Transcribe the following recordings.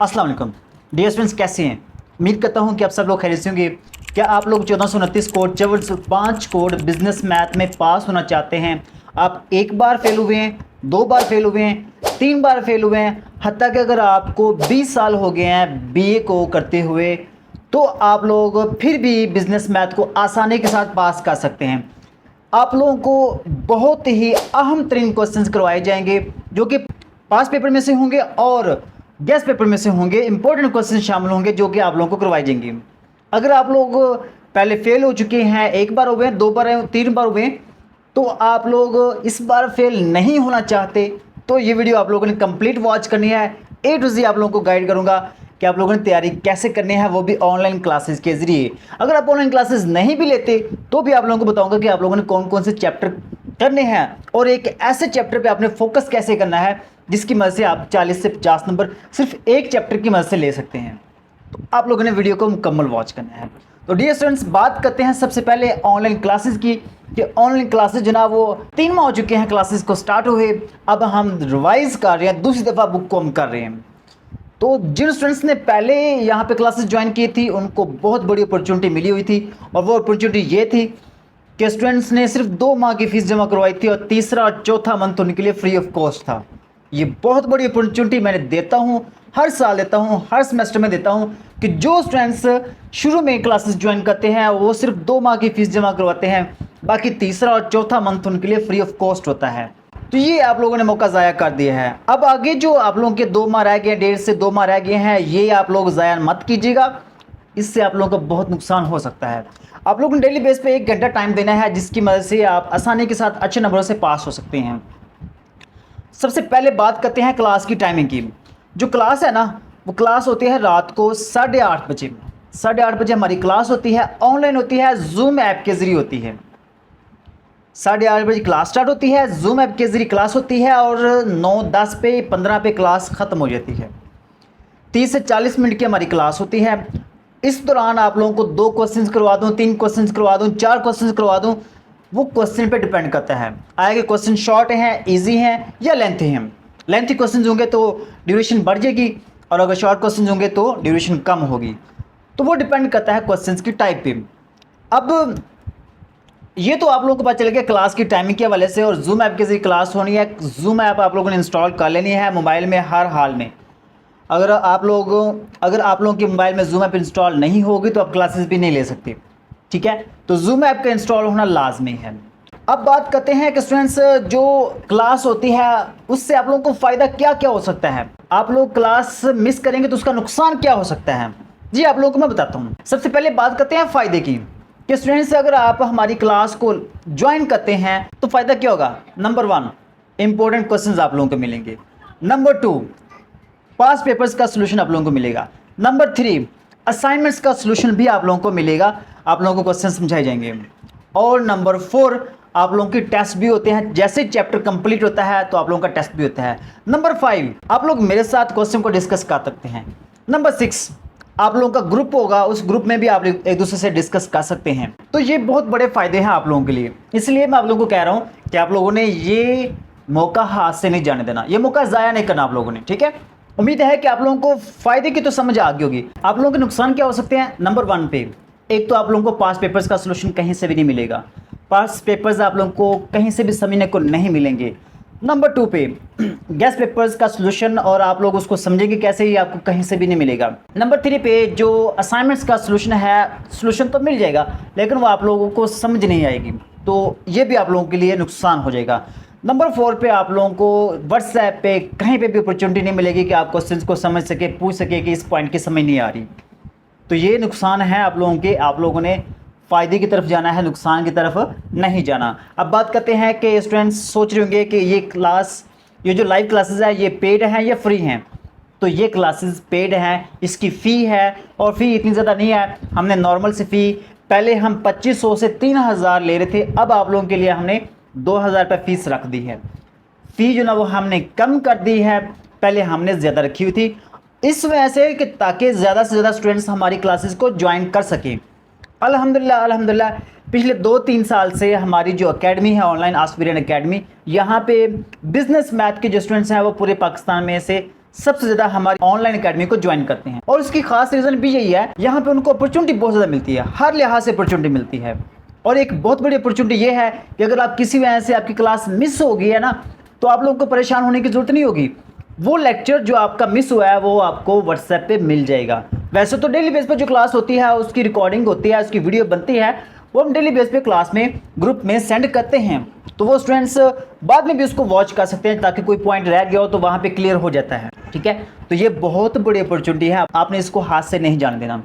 अस्सलाम वालेकुम dear students, कैसे हैं? उम्मीद करता हूं कि आप सब लोग खैरियत से होंगे। क्या आप लोग 1429 कोड जब 5 कोड बिजनेस मैथ में पास होना चाहते हैं? आप एक बार फेल हुए हैं, 2 बार फेल हुए हैं, 3 बार फेल हुए हैं, हत्ता कि अगर आपको 20 साल हो गए हैं बीए को करते हुए, तो आप लोग फिर भी बिजनेस मैथ को आसानी के साथ पास कर सकते हैं। आप लोगों को बहुत ही अहम तरीन क्वेश्चंस करवाए जाएंगे जो कि पास पेपर में से होंगे और गेस्ट पेपर में से होंगे। इंपॉर्टेंट क्वेश्चन शामिल होंगे जो कि आप लोगों को करवाए जाएंगे। अगर आप लोग पहले फेल हो चुके हैं, एक बार हो गए, 2 बार हैं, 3 बार हो गए, तो आप लोग इस बार फेल नहीं होना चाहते तो ये वीडियो आप लोगों ने कंप्लीट वॉच करनी है। ए टू जी आप लोगों को गाइड करूंगा कि आप लोगों ने तैयारी कैसे करनी है, वो भी ऑनलाइन क्लासेस के जरिए। अगर आप ऑनलाइन क्लासेस नहीं भी लेते तो भी आप लोगों को बताऊंगा कि आप लोगों ने कौन कौन से चैप्टर करने हैं और एक ऐसे चैप्टर पे आपने फोकस कैसे करना है जिसकी मदद से आप 40 से 50 नंबर सिर्फ एक चैप्टर की मदद से ले सकते हैं। तो आप लोगों ने वीडियो को मुकम्मल वॉच करना है। तो डियर स्टूडेंट्स, बात करते हैं सबसे पहले ऑनलाइन क्लासेस की कि ऑनलाइन क्लासेस जो ना वो 3 माह हो चुके हैं क्लासेस को स्टार्ट हुए। अब हम रिवाइज कर रहे हैं, दूसरी दफ़ा बुक को हम कर रहे हैं। तो जिन स्टूडेंट्स ने पहले यहाँ पे क्लासेस ज्वाइन की थी उनको बहुत बड़ी अपॉर्चुनिटी मिली हुई थी और वो अपॉर्चुनिटी ये थी कि स्टूडेंट्स ने सिर्फ 2 माह की फ़ीस जमा करवाई थी और तीसरा और चौथा मंथ उनके लिए फ्री ऑफ कॉस्ट था। ये बहुत बड़ी अपॉर्चुनिटी मैंने देता हूँ, हर साल देता हूँ, हर सेमेस्टर में देता हूँ कि जो स्टूडेंट्स शुरू में क्लासेस ज्वाइन करते हैं वो सिर्फ 2 माह की फ़ीस जमा करवाते हैं, बाकी तीसरा और चौथा मंथ उनके लिए फ्री ऑफ कॉस्ट होता है। तो ये आप लोगों ने मौका ज़ाया कर दिया है। अब आगे जो आप लोगों के 2 माह रह गए हैं, 1.5 से 2 माह रह गए हैं, ये आप लोग ज़ाया मत कीजिएगा, इससे आप लोगों का बहुत नुकसान हो सकता है। आप लोगों ने डेली बेस पे 1 घंटा टाइम देना है जिसकी मदद से आप आसानी के साथ अच्छे नंबरों से पास हो सकते हैं। सबसे पहले बात करते हैं क्लास की टाइमिंग की। जो क्लास है ना वो क्लास होती है रात को 8:30 बजे। 8:30 बजे हमारी क्लास होती है, ऑनलाइन होती है, जूम ऐप के ज़रिए होती है। 8:30 बजे क्लास स्टार्ट होती है, जूम ऐप के ज़रिए क्लास होती है और 9:10 पे 15 पे क्लास ख़त्म हो जाती है। 30 से 40 मिनट की हमारी क्लास होती है। इस दौरान आप लोगों को 2 क्वेश्चंस करवा दूँ, 3 क्वेश्चंस करवा दूँ, 4 क्वेश्चंस करवा दूँ, वो क्वेश्चन पे डिपेंड करता है। आगे क्वेश्चन शॉर्ट हैं, इजी हैं या लेंथी हैं। लेंथी क्वेश्चंस होंगे तो ड्यूरेशन बढ़ जाएगी और अगर शॉर्ट क्वेश्चंस होंगे तो ड्यूरेशन कम होगी। तो वो डिपेंड करता है क्वेश्चंस की टाइप पे। अब ये तो आप लोगों को पता चल गया क्लास की टाइमिंग के हवाले से। और जूम ऐप के जरिए क्लास होनी है। जूम ऐप आप लोगों ने इंस्टॉल कर लेनी है मोबाइल में हर हाल में। अगर आप लोगों के मोबाइल में जूम ऐप इंस्टॉल नहीं होगी तो आप क्लासेस भी नहीं ले सकते, ठीक है? तो जूम ऐप का इंस्टॉल होना लाजमी है। अब बात करते हैं कि स्टूडेंट्स जो क्लास होती है उससे आप लोगों को फ़ायदा क्या क्या हो सकता है। आप लोग क्लास मिस करेंगे तो उसका नुकसान क्या हो सकता है, जी आप लोगों को मैं बताता हूँ। सबसे पहले बात करते हैं फ़ायदे की कि स्टूडेंट्स अगर आप हमारी क्लास को ज्वाइन करते हैं तो फ़ायदा क्या होगा। नंबर 1, इंपॉर्टेंट क्वेश्चंस आप लोगों को मिलेंगे। नंबर 2, पास पेपर्स का सलूशन आप लोगों को मिलेगा। नंबर 3, असाइनमेंट्स का सलूशन भी आप लोगों को मिलेगा, आप लोगों को क्वेश्चन समझाए जाएंगे। और नंबर 4, आप लोगों की टेस्ट भी होते हैं। जैसे चैप्टर कंप्लीट होता है तो आप लोगों का टेस्ट भी होता है। नंबर 5, आप लोग मेरे साथ क्वेश्चन को डिस्कस कर सकते हैं। नंबर 6, आप लोगों का ग्रुप होगा, उस ग्रुप में भी आप एक दूसरे से डिस्कस कर सकते हैं। तो ये बहुत बड़े फ़ायदे हैं आप लोगों के लिए। इसलिए मैं आप लोगों को कह रहा हूँ कि आप लोगों ने ये मौका हाथ से नहीं जाने देना, ये मौका ज़ाया नहीं करना आप लोगों ने, ठीक है? उम्मीद है कि आप लोगों को फ़ायदे की तो समझ आ गई होगी। आप लोगों के नुकसान क्या हो सकते हैं। नंबर 1 पे एक तो आप लोगों को पास पेपर्स का सलूशन कहीं से भी नहीं मिलेगा। पास पेपर्स आप लोगों को कहीं से भी समझने को नहीं मिलेंगे। नंबर 2 पे गेस्ट पेपर्स का सलूशन और आप लोग उसको समझेंगे कैसे, ये आपको कहीं से भी नहीं मिलेगा। नंबर 3 पे जो असाइनमेंट्स का सलूशन है, सलूशन तो मिल जाएगा लेकिन वो आप लोगों को समझ नहीं आएगी, तो ये भी आप लोगों के लिए नुकसान हो जाएगा। नंबर 4 पे आप लोगों को व्हाट्सएप पे कहीं पे भी अपॉर्चुनिटी नहीं मिलेगी कि आप क्वेश्चंस को समझ सके, पूछ सके कि इस पॉइंट की समझ नहीं आ रही। तो ये नुकसान है आप लोगों के। आप लोगों ने फ़ायदे की तरफ जाना है, नुकसान की तरफ नहीं जाना। अब बात करते हैं कि स्टूडेंट्स सोच रहे होंगे कि ये जो लाइव क्लासेस है ये पेड हैं या फ्री हैं। तो ये क्लासेस पेड हैं, इसकी फ़ी है और फ़ी इतनी ज़्यादा नहीं है। हमने नॉर्मल से फ़ी पहले हम 2500 से 3000 ले रहे थे, अब आप लोगों के लिए हमने 2000 रुपये फ़ीस रख दी है। फ़ी जो ना वो हमने कम कर दी है, पहले हमने ज़्यादा रखी हुई थी इस वजह से कि ताकि ज़्यादा से ज़्यादा स्टूडेंट्स हमारी क्लासेस को ज्वाइन कर सकें। अल्हम्दुलिल्लाह पिछले 2-3 साल से हमारी जो एकेडमी है ऑनलाइन आस्क वीरेन एकेडमी, यहाँ पे बिज़नेस मैथ के जो स्टूडेंट्स हैं वो पूरे पाकिस्तान में से सबसे ज़्यादा हमारी ऑनलाइन अकेडमी को ज्वाइन करते हैं। और इसकी खास रीज़न भी यही है, यहाँ पे उनको अपॉर्चुनिटी बहुत ज़्यादा मिलती है, हर लिहाज से अपॉर्चुनिटी मिलती है। और एक बहुत बड़ी अपॉर्चुनिटी ये है कि अगर आप किसी वजह से आपकी क्लास मिस हो गई है ना, तो आप लोगों को परेशान होने की ज़रूरत नहीं होगी। वो लेक्चर जो आपका मिस हुआ है वो आपको व्हाट्सएप पे मिल जाएगा। वैसे तो डेली बेस पे जो क्लास होती है उसकी रिकॉर्डिंग होती है, उसकी वीडियो बनती है, वो हम डेली बेस पे क्लास में ग्रुप में सेंड करते हैं, तो वो स्टूडेंट्स बाद में भी उसको वॉच कर सकते हैं, ताकि कोई पॉइंट रह गया हो तो वहाँ पे क्लियर हो जाता है। ठीक है, तो ये बहुत बड़ी अपॉर्चुनिटी है, आपने इसको हाथ से नहीं जाने देना।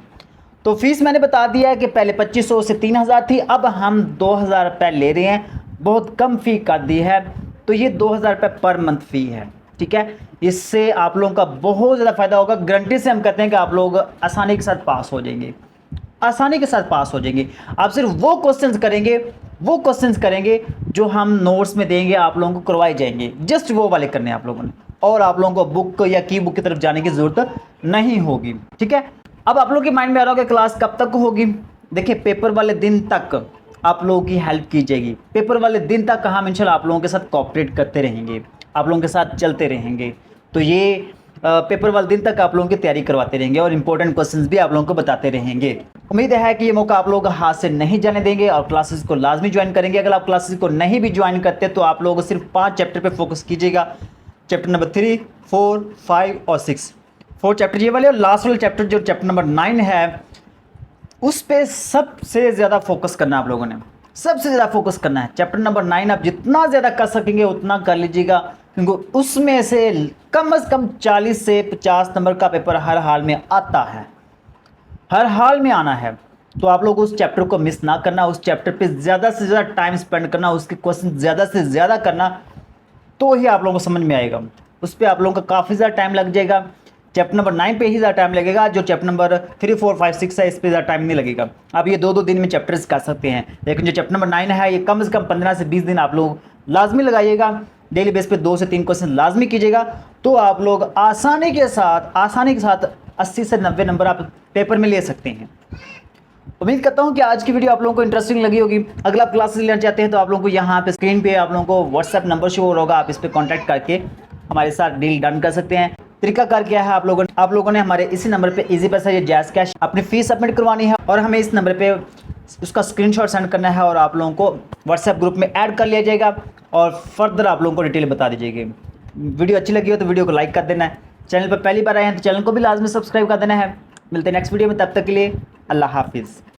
तो फीस मैंने बता दिया है कि पहले 2500 से 3000 थी, अब हम 2000 रुपये ले रहे हैं, बहुत कम फ़ी कर दी है। तो ये 2000 रुपये पर मंथ फ़ी है। ठीक है, इससे आप लोगों का बहुत ज़्यादा फ़ायदा होगा। गारंटी से हम कहते हैं कि आप लोग आसानी के साथ पास हो जाएंगे, आसानी के साथ पास हो जाएंगे। आप सिर्फ वो क्वेश्चंस करेंगे जो हम नोट्स में देंगे, आप लोगों को करवाए जाएंगे, जस्ट वो वाले करने हैं आप लोगों ने, और आप लोगों को बुक या की बुक की तरफ जाने की ज़रूरत नहीं होगी। ठीक है, अब आप लोगों के माइंड में आ रहा होगा कि क्लास कब तक होगी। देखिए, पेपर वाले दिन तक आप लोगों की हेल्प की जाएगी। पेपर वाले दिन तक हम इंशाल्लाह आप लोगों के साथ कोऑपरेट करते रहेंगे, आप लोगों के साथ चलते रहेंगे। तो ये पेपर वाले दिन तक आप लोगों की तैयारी करवाते रहेंगे और इंपॉर्टेंट क्वेश्चंस भी आप लोगों को बताते रहेंगे। उम्मीद है कि ये मौका आप लोग हाथ से नहीं जाने देंगे और क्लासेस को लाजमी ज्वाइन करेंगे। अगर आप क्लासेस को नहीं भी ज्वाइन करते तो आप लोग सिर्फ 5 चैप्टर पे फोकस कीजिएगा, चैप्टर नंबर 3, 4, 5 और 6। 4 चैप्टर ये वाले, और लास्ट वाले चैप्टर जो चैप्टर नंबर 9 है, उस पर सबसे ज़्यादा फोकस करना है आप लोगों ने, सबसे ज़्यादा फोकस करना है। चैप्टर नंबर 9 आप जितना ज़्यादा कर सकेंगे उतना कर लीजिएगा, क्योंकि उसमें से कम 40 से 50 नंबर का पेपर हर हाल में आता है, हर हाल में आना है। तो आप लोग उस चैप्टर को मिस ना करना, उस चैप्टर पे ज़्यादा से ज़्यादा टाइम स्पेंड करना, उसके क्वेश्चन ज़्यादा से ज़्यादा करना, तो ही आप लोगों को समझ में आएगा। उस पर आप लोगों का काफ़ी ज़्यादा टाइम लग जाएगा। चैप्टर नंबर 9 पे ही ज़्यादा टाइम लगेगा, जो चैप्टर नंबर 3, 4, 5, 6 है, इस पर ज़्यादा टाइम नहीं लगेगा। आप ये 2-2 दिन में चैप्टर्स कर सकते हैं, लेकिन जो चैप्टर नंबर 9 है ये कम से कम 15 से 20 दिन आप लोग लाजमी लगाइएगा। डेली बेस पे 2 से 3 क्वेश्चन लाजमी कीजिएगा, तो आप लोग आसानी के साथ 80 से 90 नंबर आप पेपर में ले सकते हैं। उम्मीद करता हूं कि आज की वीडियो आप लोगों को इंटरेस्टिंग लगी होगी। अगर आप क्लासेस लेना चाहते हैं तो आप लोगों को यहाँ पे स्क्रीन पे आप लोगों को व्हाट्सएप नंबर शो हो रहा होगा, आप इस पर कॉन्टैक्ट करके हमारे साथ डील डन कर सकते हैं। तरीका कार क्या है, आप लोगों ने हमारे इसी नंबर पे इजी पैसा या जैज़ कैश अपनी फीस सबमिट करवानी है और हमें इस नंबर पे उसका स्क्रीनशॉट सेंड करना है, और आप लोगों को व्हाट्सएप ग्रुप में ऐड कर लिया जाएगा और फर्दर आप लोगों को डिटेल बता दी जाएगी। वीडियो अच्छी लगी हो तो वीडियो को लाइक कर देना है। चैनल पर पहली बार आए हैं तो चैनल को भी लाजमी सब्सक्राइब कर देना है। मिलते हैं नेक्स्ट वीडियो में, तब तक के लिए अल्लाह हाफिज़।